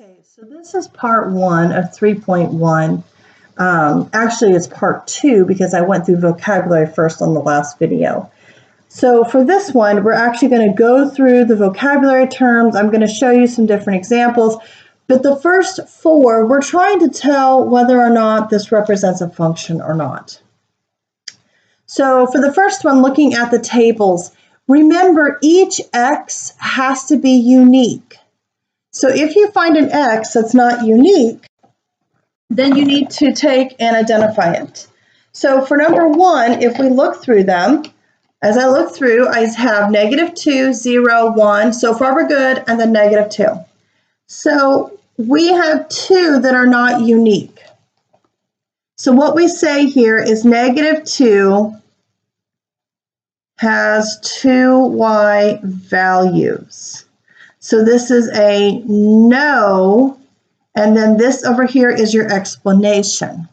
Okay, so this is part 1 of 3.1. Actually, it's part 2 because I went through vocabulary first on the last video. So for this one, we're actually going to go through the vocabulary terms. I'm going to show you some different examples. But the first 4, we're trying to tell whether or not this represents a function or not. So for the first one, looking at the tables, remember each x has to be unique. So if you find an x that's not unique, then you need to take and identify it. So for number 1, if we look through them, as I look through, I have -2, 0, 1. So far we're good, and then -2. So we have 2 that are not unique. So what we say here is -2 has 2 y values. So this is a no, and then this over here is your explanation.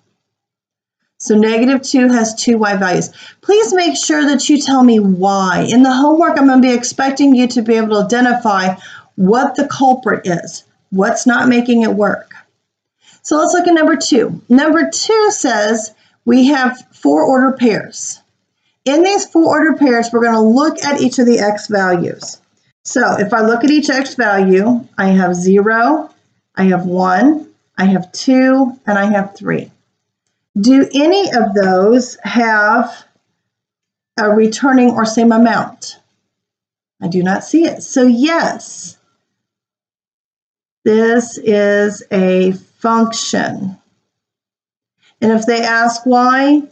So -2 has 2 y values. Please make sure that you tell me why. In the homework, I'm going to be expecting you to be able to identify what the culprit is, what's not making it work. So let's look at number 2. Number 2 says we have 4 ordered pairs. In these 4 ordered pairs, we're going to look at each of the x values. So if I look at each x value, I have 0, I have 1, I have 2, and I have 3. Do any of those have a returning or same amount? I do not see it. So yes, this is a function. And if they ask why,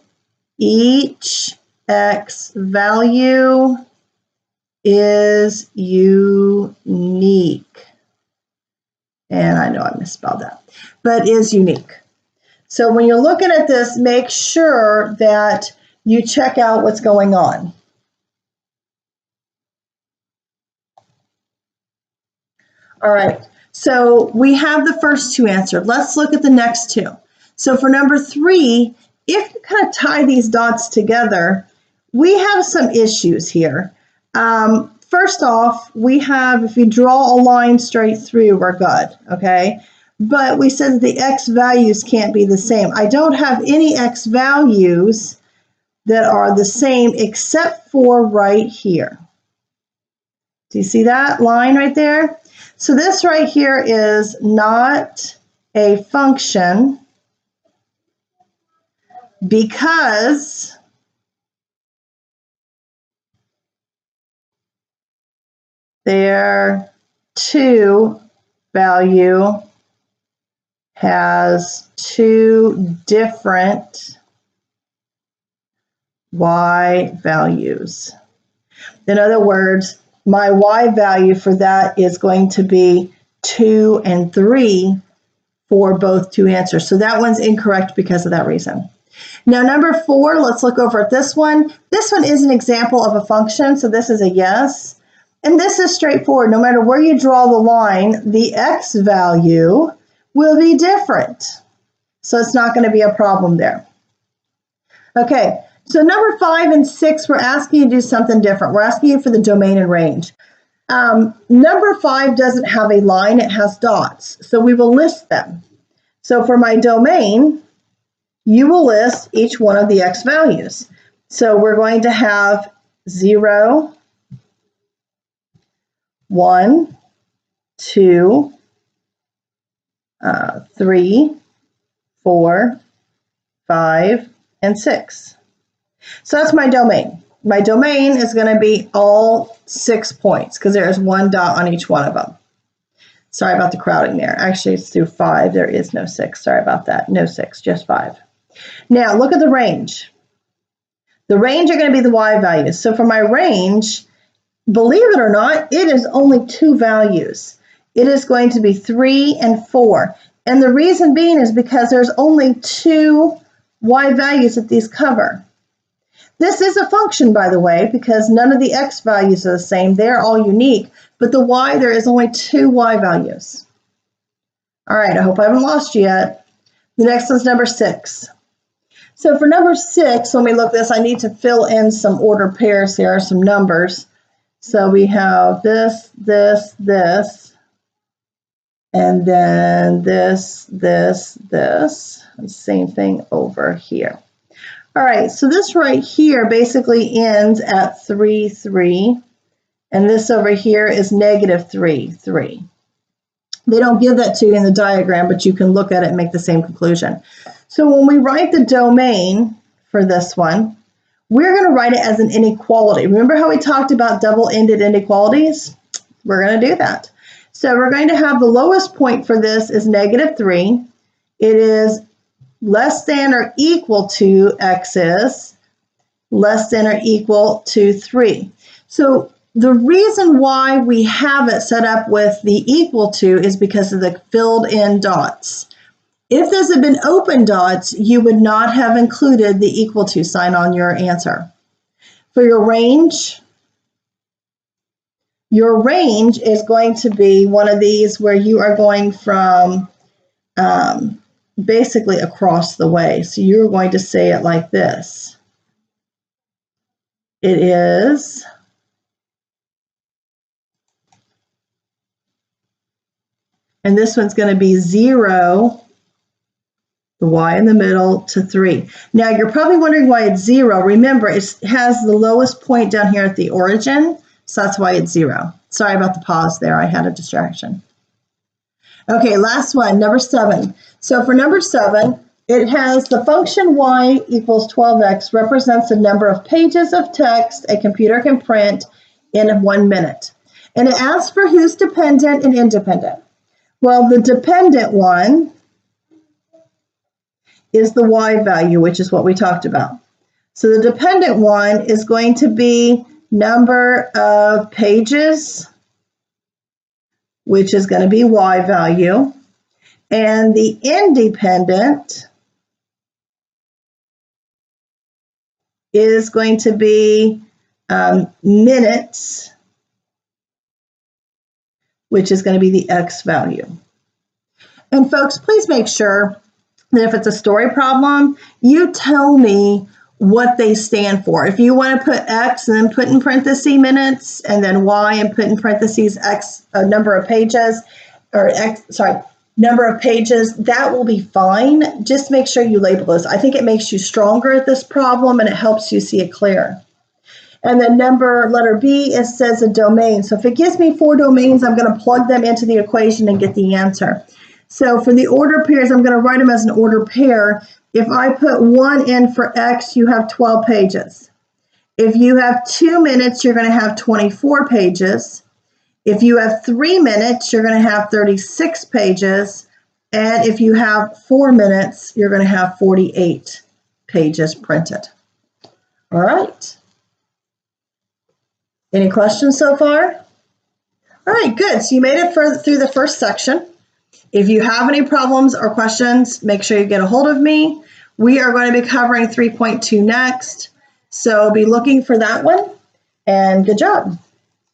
each x value is unique. And I know I misspelled that, but is unique. So when you're looking at this, make sure that you check out what's going on. All right, so we have the first 2 answered. Let's look at the next 2. So for number 3, if you kind of tie these dots together, we have some issues here. First off, we have, if you draw a line straight through, we're good, okay? But we said that the x values can't be the same. I don't have any x values that are the same except for right here. Do you see that line right there? So this right here is not a function because their 2 value has 2 different y values. In other words, my y value for that is going to be 2 and 3 for both 2 answers. So that one's incorrect because of that reason. Now number 4, let's look over at this one. This one is an example of a function, so this is a yes. And this is straightforward. No matter where you draw the line, the x value will be different. So it's not going to be a problem there. Okay, so number 5 and 6, we're asking you to do something different. We're asking you for the domain and range. Number 5 doesn't have a line, it has dots. So we will list them. So for my domain, you will list each one of the x values. So we're going to have 0, 1, 2, 3, 4, 5, and 6. So that's my domain. My domain is going to be all 6 points because there is 1 dot on each one of them. Sorry about the crowding there. Actually, it's through 5. There is no 6. Sorry about that. No 6, just 5. Now, look at the range. The range are going to be the y values. So for my range, believe it or not, it is only 2 values. It is going to be 3 and 4. And the reason being is because there's only 2 y values that these cover. This is a function, by the way, because none of the x values are the same. They're all unique. But the y, there is only 2 y values. All right, I hope I haven't lost you yet. The next one's number 6. So for number 6, when we look at this, I need to fill in some ordered pairs here, some numbers. So we have this, this, this, And then this, same thing over here. All right, so this right here basically ends at 3, 3. And this over here is negative 3, 3. They don't give that to you in the diagram, but you can look at it and make the same conclusion. So when we write the domain for this one, we're going to write it as an inequality. Remember how we talked about double-ended inequalities? We're going to do that. So we're going to have the lowest point for this is negative 3. It is less than or equal to x is less than or equal to 3. So the reason why we have it set up with the equal to is because of the filled in dots. If this had been open dots, you would not have included the equal to sign on your answer. For your range is going to be one of these where you are going from basically across the way. So you're going to say it like this. It is and this one's going to be 0, the y in the middle, to 3. Now you're probably wondering why it's 0. Remember, it has the lowest point down here at the origin, so that's why it's 0. Sorry about the pause there. I had a distraction. Okay, last one, number 7. So for number 7, it has the function y equals 12x represents the number of pages of text a computer can print in 1 minute. And it asks for who's dependent and independent. Well, the dependent one is the y value, which is what we talked about. So the dependent one is going to be number of pages, which is going to be y value. And the independent is going to be minutes, which is going to be the x value. And folks, please make sure that if it's a story problem, you tell me what they stand for. If you want to put x and then put in parentheses minutes, and then y and put in parentheses x number of pages, or number of pages, that will be fine. Just make sure you label this. I think it makes you stronger at this problem and it helps you see it clear. And then letter B, it says a domain. So if it gives me 4 domains, I'm going to plug them into the equation and get the answer. So for the order pairs, I'm going to write them as an order pair. If I put 1 in for x, you have 12 pages. If you have 2 minutes, you're going to have 24 pages. If you have 3 minutes, you're going to have 36 pages. And if you have 4 minutes, you're going to have 48 pages printed. All right. Any questions so far? All right, good. So you made it through the first section. If you have any problems or questions, make sure you get a hold of me. We are going to be covering 3.2 next. So be looking for that one. And good job.